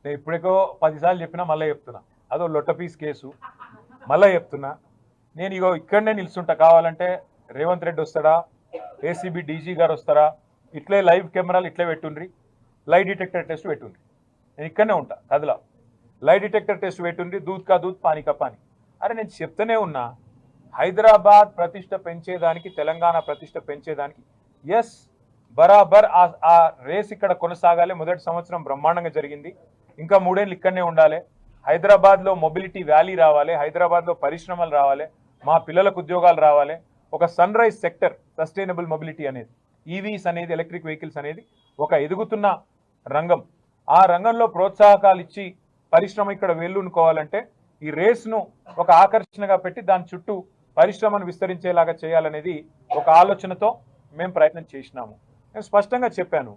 నేను ఇప్పుడేకో 10 సార్లు చెప్పినా మళ్ళీ చెప్తున్నా, అదో లొట్ట పీస్ కేసు మళ్ళీ చెప్తున్నా. నేను ఇగో ఇక్కడనే నిల్చుంటా, కావాలంటే రేవంత్ రెడ్డి వస్తాడా, ఏసీబీ డీజీ గారు వస్తారా, ఇట్లే లైవ్ కెమెరాలు ఇట్లే పెట్టుండ్రి, లై డిటెక్టర్ టెస్ట్ పెట్టుండ్రి, నేను ఇక్కడనే ఉంటా కదలా. లై డిటెక్టర్ టెస్ట్ పెట్టుండ్రి, దూద్ కా దూద్ పానీ కా పానీ. అరే నేను చెప్తూనే ఉన్నా, హైదరాబాద్ ప్రతిష్ట పెంచేదానికి, తెలంగాణ ప్రతిష్ట పెంచేదానికి ఎస్ బరాబర్ ఆ రేస్ ఇక్కడ కొనసాగాలి. మొదటి సంవత్సరం బ్రహ్మాండంగా జరిగింది, ఇంకా 3 ఏళ్ళు ఇక్కడనే ఉండాలి. హైదరాబాద్లో మొబిలిటీ వ్యాలీ రావాలి, హైదరాబాద్లో పరిశ్రమలు రావాలి, మా పిల్లలకు ఉద్యోగాలు రావాలి, ఒక sun rise sector, sustainable mobility అనేది, ఈవీస్ అనేది, ఎలక్ట్రిక్ వెహికల్స్ అనేది ఒక ఎదుగుతున్న రంగం. ఆ రంగంలో ప్రోత్సాహకాలు ఇచ్చి పరిశ్రమ ఇక్కడ వేళ్ళునుకోవాలంటే ఈ రేస్ను ఒక ఆకర్షణగా పెట్టి దాని చుట్టూ పరిశ్రమను విస్తరించేలాగా చేయాలనేది ఒక ఆలోచనతో మేము ప్రయత్నం చేసినాము. నేను స్పష్టంగా చెప్పాను,